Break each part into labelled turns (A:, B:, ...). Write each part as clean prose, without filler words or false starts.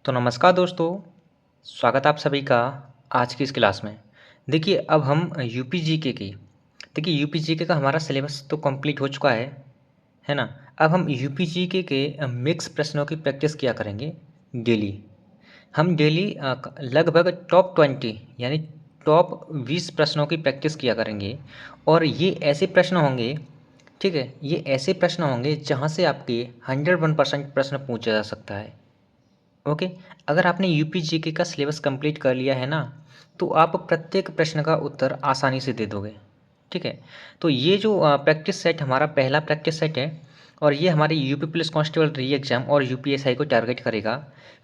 A: तो नमस्कार दोस्तों, स्वागत है आप सभी का आज की इस क्लास में। देखिए अब हम यूपी जीके की देखिए यूपी जीके का हमारा सिलेबस तो कंप्लीट हो चुका है ना। अब हम यूपी जीके के मिक्स प्रश्नों की प्रैक्टिस किया करेंगे डेली। हम डेली लगभग टॉप 20 यानी टॉप 20 प्रश्नों की प्रैक्टिस किया करेंगे। और ये ऐसे प्रश्न होंगे, ठीक है, ये ऐसे प्रश्न होंगे जहाँ से आपके 101% प्रश्न पूछा जा सकता है। ओके। अगर आपने यूपी जीके का सिलेबस कंप्लीट कर लिया है ना, तो आप प्रत्येक प्रश्न का उत्तर आसानी से दे दोगे। ठीक है। तो ये जो प्रैक्टिस सेट हमारा पहला प्रैक्टिस सेट है, और ये हमारे यूपी पुलिस कांस्टेबल री एग्जाम और यूपीएसआई को टारगेट करेगा।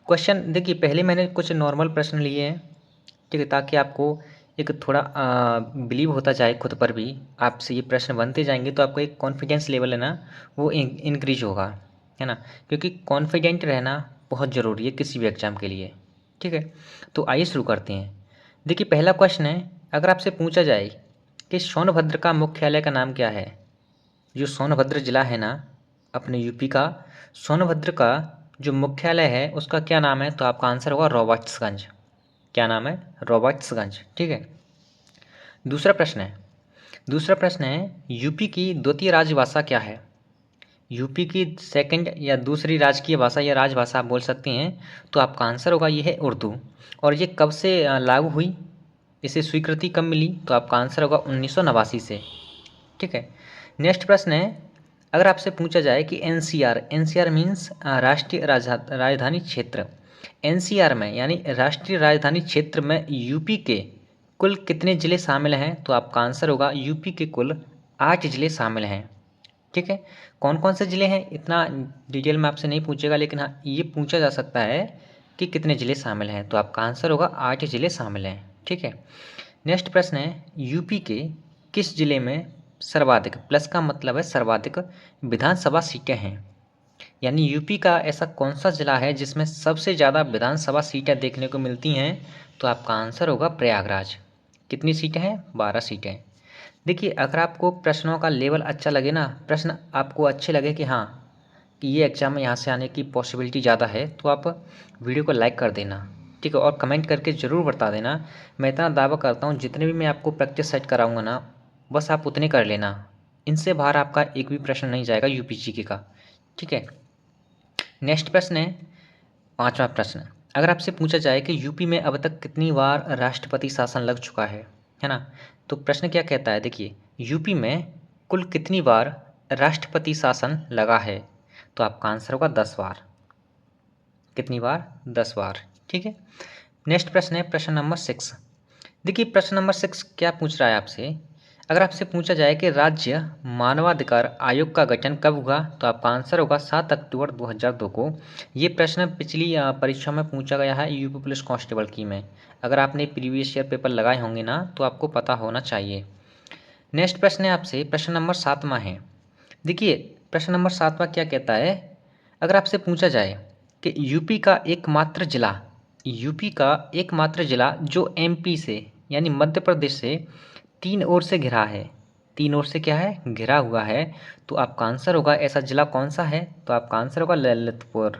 A: क्वेश्चन देखिए, पहले मैंने कुछ नॉर्मल प्रश्न लिए हैं, ठीक है, ताकि आपको एक थोड़ा बिलीव होता जाए खुद पर भी। आपसे ये प्रश्न बनते जाएंगे तो आपको एक कॉन्फिडेंस लेवल है ना, वो इंक्रीज होगा, है ना। क्योंकि कॉन्फिडेंट रहना बहुत ज़रूरी है किसी भी एग्जाम के लिए। ठीक है। तो आइए शुरू करते हैं। देखिए पहला क्वेश्चन है, अगर आपसे पूछा जाए कि सोनभद्र का मुख्यालय का नाम क्या है। जो सोनभद्र जिला है ना अपने यूपी का, सोनभद्र का जो मुख्यालय है उसका क्या नाम है, तो आपका आंसर होगा रॉबर्ट्सगंज। क्या नाम है? रॉबर्ट्सगंज। ठीक है। दूसरा प्रश्न है यूपी की द्वितीय राजभाषा क्या है। यूपी की सेकंड या दूसरी राजकीय भाषा या राजभाषा आप बोल सकती हैं, तो आपका आंसर होगा ये है उर्दू। और ये कब से लागू हुई, इसे स्वीकृति कब मिली, तो आपका आंसर होगा 1989 से। ठीक है। नेक्स्ट प्रश्न है, अगर आपसे पूछा जाए कि एनसीआर मीन्स राष्ट्रीय राजधानी क्षेत्र, एनसीआर में यानी राष्ट्रीय राजधानी क्षेत्र में यूपी के कुल कितने ज़िले शामिल हैं, तो आपका आंसर होगा यूपी के कुल 8 ज़िले शामिल हैं। ठीक है। कौन कौन से ज़िले हैं इतना डिटेल में आपसे नहीं पूछेगा, लेकिन हाँ ये पूछा जा सकता है कि कितने ज़िले शामिल हैं, तो आपका आंसर होगा 8 ज़िले शामिल हैं। ठीक है। नेक्स्ट प्रश्न है, यूपी के किस ज़िले में सर्वाधिक, प्लस का मतलब है सर्वाधिक, विधानसभा सीटें हैं। यानी यूपी का ऐसा कौन सा ज़िला है जिसमें सबसे ज़्यादा विधानसभा सीटें देखने को मिलती हैं, तो आपका आंसर होगा प्रयागराज। कितनी सीटें हैं? 12 सीटें। देखिए अगर आपको प्रश्नों का लेवल अच्छा लगे ना, प्रश्न आपको अच्छे लगे कि हाँ कि ये एग्जाम में यहाँ से आने की पॉसिबिलिटी ज़्यादा है, तो आप वीडियो को लाइक कर देना। ठीक है। और कमेंट करके ज़रूर बता देना। मैं इतना दावा करता हूँ जितने भी मैं आपको प्रैक्टिस सेट कराऊंगा ना, बस आप उतने कर लेना। इनसे बाहर आपका एक भी प्रश्न नहीं जाएगा यूपी जीके का। ठीक है। नेक्स्ट प्रश्न है, पांचवा प्रश्न। अगर आपसे पूछा जाए कि यूपी में अब तक कितनी बार राष्ट्रपति शासन लग चुका है ना, तो प्रश्न क्या कहता है, देखिए यूपी में कुल कितनी बार राष्ट्रपति शासन लगा है, तो आपका आंसर होगा 10 बार। कितनी बार? 10 बार। ठीक है। नेक्स्ट प्रश्न है प्रश्न नंबर 6। देखिए प्रश्न नंबर 6 क्या पूछ रहा है आपसे, अगर आपसे पूछा जाए कि राज्य मानवाधिकार आयोग का गठन कब हुआ, तो आपका आंसर होगा 7 अक्टूबर 2002 को। ये प्रश्न पिछली परीक्षा में पूछा गया है यूपी पुलिस कांस्टेबल की में। अगर आपने प्रीवियस ईयर पेपर लगाए होंगे ना, तो आपको पता होना चाहिए। नेक्स्ट प्रश्न है आपसे प्रश्न नंबर 7वां है। देखिए प्रश्न नंबर 7वां क्या कहता है, अगर आपसे पूछा जाए कि यूपी का एकमात्र जिला जो एमपी से यानी मध्य प्रदेश से 3 ओर से घिरा है, 3 ओर से क्या है? घिरा हुआ है, तो आपका आंसर होगा ऐसा जिला कौन सा है, तो आपका आंसर होगा ललितपुर।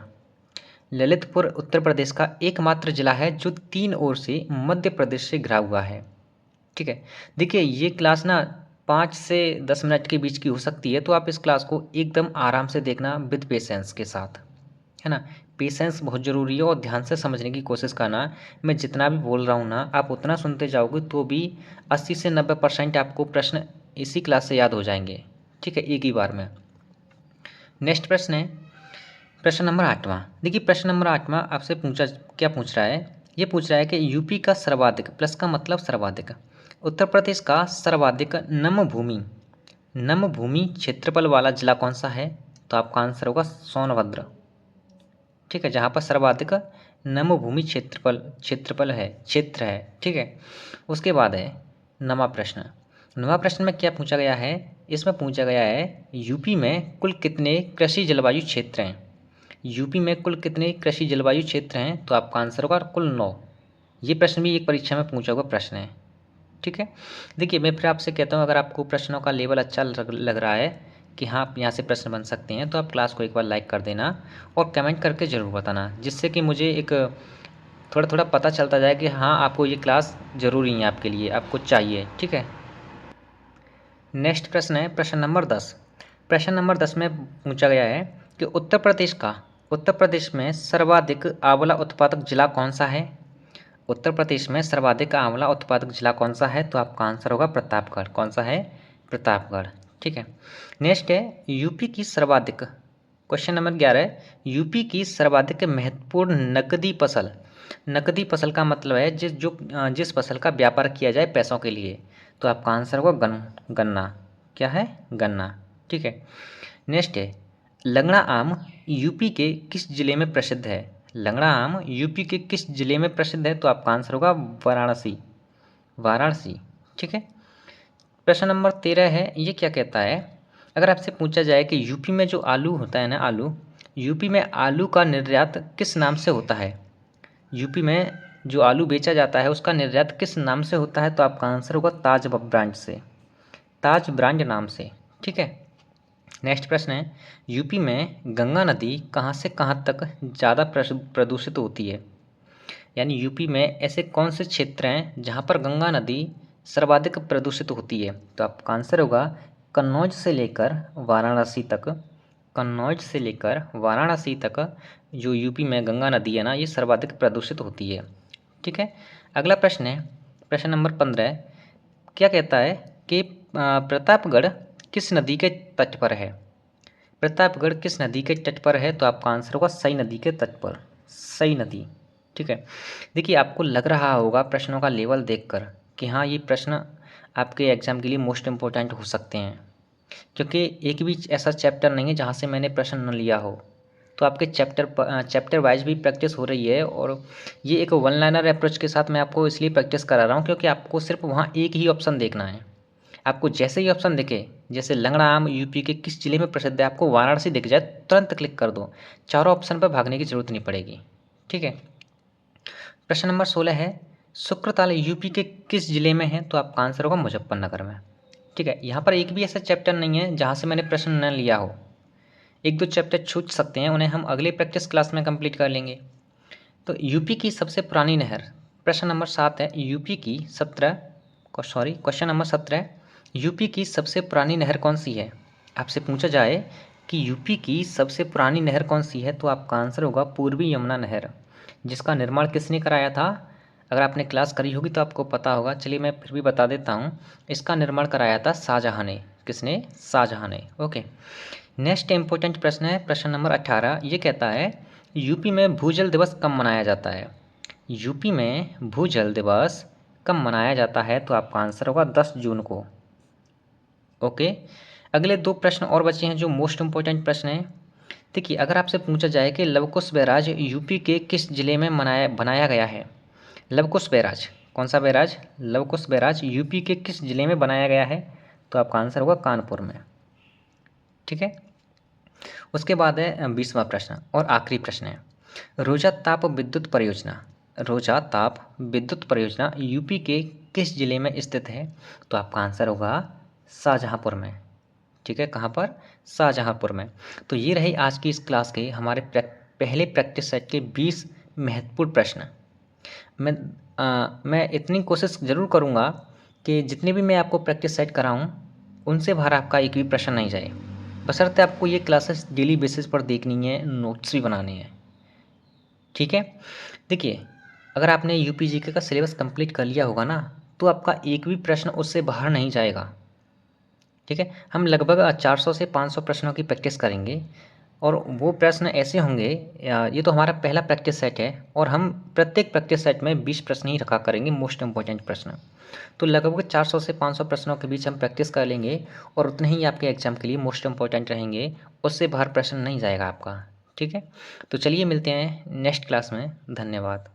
A: ललितपुर उत्तर प्रदेश का एकमात्र जिला है जो 3 ओर से मध्य प्रदेश से घिरा हुआ है। ठीक है। देखिए ये क्लास ना 5 से 10 मिनट के बीच की हो सकती है, तो आप इस क्लास को एकदम आराम से देखना विद पेशेंस के साथ, है ना। पेशेंस बहुत ज़रूरी है और ध्यान से समझने की कोशिश करना। मैं जितना भी बोल रहा हूँ ना, आप उतना सुनते जाओगे तो भी 80 से 90% आपको प्रश्न इसी क्लास से याद हो जाएंगे। ठीक है, एक ही बार में। नेक्स्ट प्रश्न है प्रश्न नंबर 8वां। देखिए प्रश्न नंबर 8वां आपसे क्या पूछ रहा है, ये पूछ रहा है कि यूपी का सर्वाधिक, प्लस का मतलब सर्वाधिक, उत्तर प्रदेश का सर्वाधिक नम भूमि क्षेत्रफल वाला जिला कौन सा है, तो आपका आंसर होगा सोनभद्र। ठीक है। जहाँ पर सर्वाधिक नम भूमि क्षेत्र है। ठीक है। उसके बाद है नवा प्रश्न में क्या पूछा गया है, इसमें पूछा गया है यूपी में कुल कितने कृषि जलवायु क्षेत्र हैं। यूपी में कुल कितने कृषि जलवायु क्षेत्र हैं, तो आपका आंसर होगा कुल 9। ये प्रश्न भी एक परीक्षा में पूछा हुआ प्रश्न है। ठीक है। देखिए मैं फिर आपसे कहता हूँ, अगर आपको प्रश्नों का लेवल अच्छा लग रहा है कि हाँ आप यहाँ से प्रश्न बन सकते हैं, तो आप क्लास को एक बार लाइक कर देना और कमेंट करके ज़रूर बताना, जिससे कि मुझे एक थोड़ा थोड़ा पता चलता जाए कि हाँ आपको ये क्लास ज़रूरी है, आपके लिए आपको चाहिए। ठीक है, नेक्स्ट प्रश्न है प्रश्न नंबर 10। प्रश्न नंबर 10 में पूछा गया है कि उत्तर प्रदेश में सर्वाधिक आंवला उत्पादक जिला कौन सा है। उत्तर प्रदेश में सर्वाधिक आंवला उत्पादक जिला कौन सा है, तो आपका आंसर होगा प्रतापगढ़। कौन सा है, प्रतापगढ़। ठीक है, नेक्स्ट है यूपी की सर्वाधिक, क्वेश्चन नंबर 11 है यूपी की सर्वाधिक महत्वपूर्ण नकदी फसल का मतलब है जिस फसल का व्यापार किया जाए पैसों के लिए, तो आपका आंसर होगा गन्ना। क्या है, गन्ना। ठीक है, नेक्स्ट है लंगड़ा आम यूपी के किस जिले में प्रसिद्ध है। लंगड़ा आम यूपी के किस जिले में प्रसिद्ध है, तो आपका आंसर होगा वाराणसी। ठीक है, प्रश्न नंबर 13 है, ये क्या कहता है, अगर आपसे पूछा जाए कि यूपी में जो आलू होता है ना, यूपी में आलू का निर्यात किस नाम से होता है। यूपी में जो आलू बेचा जाता है उसका निर्यात किस नाम से होता है, तो आपका आंसर होगा ताज ब्रांड नाम से। ठीक है, नेक्स्ट प्रश्न है यूपी में गंगा नदी कहाँ से कहाँ तक ज़्यादा प्रदूषित होती है। यानी यूपी में ऐसे कौन से क्षेत्र हैं जहाँ पर गंगा नदी सर्वाधिक प्रदूषित होती है, तो आपका आंसर होगा कन्नौज से लेकर वाराणसी तक जो यूपी में गंगा नदी है ना, ये सर्वाधिक प्रदूषित होती है। ठीक है, अगला प्रश्न है प्रश्न नंबर 15, क्या कहता है कि प्रतापगढ़ किस नदी के तट पर है। प्रतापगढ़ किस नदी के तट पर है, तो आपका आंसर होगा सई नदी के तट पर, सई नदी। ठीक है, देखिए आपको लग रहा होगा प्रश्नों का लेवल देखकर कि हाँ ये प्रश्न आपके एग्जाम के लिए मोस्ट इम्पोर्टेंट हो सकते हैं, क्योंकि एक भी ऐसा चैप्टर नहीं है जहाँ से मैंने प्रश्न न लिया हो। तो आपके चैप्टर वाइज भी प्रैक्टिस हो रही है, और ये एक वन लाइनर अप्रोच के साथ मैं आपको इसलिए प्रैक्टिस करा रहा हूँ क्योंकि आपको सिर्फ वहाँ एक ही ऑप्शन देखना है। आपको जैसे ही ऑप्शन दिखे, जैसे लंगड़ा आम यूपी के किस जिले में प्रसिद्ध है, आपको वाराणसी दिख जाए तुरंत क्लिक कर दो, चारों ऑप्शन पर भागने की जरूरत नहीं पड़ेगी। ठीक है, प्रश्न नंबर 16 है शुक्रताल यूपी के किस जिले में है, तो आपका आंसर होगा मुजफ्फरनगर में। ठीक है, यहाँ पर एक भी ऐसा चैप्टर नहीं है जहाँ से मैंने प्रश्न न लिया हो। एक दो चैप्टर छूट सकते हैं, उन्हें हम अगले प्रैक्टिस क्लास में कंप्लीट कर लेंगे। तो यूपी की सबसे पुरानी नहर, प्रश्न नंबर 7 है क्वेश्चन नंबर 17, यूपी की सबसे पुरानी नहर कौन सी है। आपसे पूछा जाए कि यूपी की सबसे पुरानी नहर कौन सी है, तो आपका आंसर होगा पूर्वी यमुना नहर, जिसका निर्माण किसने कराया था। अगर आपने क्लास करी होगी तो आपको पता होगा, चलिए मैं फिर भी बता देता हूँ। इसका निर्माण कराया था शाहजहाँ ने। किसने, शाहजहाँ ने। ओके, नेक्स्ट इंपॉर्टेंट प्रश्न है प्रश्न नंबर 18, ये कहता है यूपी में भूजल दिवस कब मनाया जाता है। यूपी में भूजल दिवस कब मनाया जाता है, तो आपका आंसर होगा 10 जून को। ओके, अगले दो प्रश्न और बचे हैं जो मोस्ट इम्पोर्टेंट प्रश्न हैं। देखिए अगर आपसे पूछा जाए कि लवकुश बैराज यूपी के किस जिले में बनाया गया है। लवकुश बैराज, कौन सा बैराज, लवकुश बैराज यूपी के किस जिले में बनाया गया है, तो आपका आंसर होगा कानपुर में। ठीक है, उसके बाद है 20वां प्रश्न और आखिरी प्रश्न है रोजा ताप विद्युत परियोजना यूपी के किस जिले में स्थित है, तो आपका आंसर होगा शाहजहाँपुर में। ठीक है, कहाँ पर, शाहजहाँपुर में। तो ये रही आज की इस क्लास के हमारे पहले प्रैक्टिस सेट के 20 महत्वपूर्ण प्रश्न। मैं इतनी कोशिश ज़रूर करूँगा कि जितने भी मैं आपको प्रैक्टिस सेट कराऊँ उनसे बाहर आपका एक भी प्रश्न नहीं जाए, बशर्ते आपको ये क्लासेस डेली बेसिस पर देखनी है, नोट्स भी बनाने हैं। ठीक है, देखिए अगर आपने यूपीजीके का सिलेबस कंप्लीट कर लिया होगा ना, तो आपका एक भी प्रश्न उससे बाहर नहीं जाएगा। ठीक है, हम लगभग 400 से 500 प्रश्नों की प्रैक्टिस करेंगे, और वो प्रश्न ऐसे होंगे, ये तो हमारा पहला प्रैक्टिस सेट है, और हम प्रत्येक प्रैक्टिस सेट में 20 प्रश्न ही रखा करेंगे, मोस्ट इंपॉर्टेंट प्रश्न। तो लगभग 400 से 500 प्रश्नों के बीच हम प्रैक्टिस कर लेंगे, और उतने ही आपके एग्जाम के लिए मोस्ट इंपॉर्टेंट रहेंगे, उससे बाहर प्रश्न नहीं जाएगा आपका। ठीक है, तो चलिए मिलते हैं नेक्स्ट क्लास में। धन्यवाद।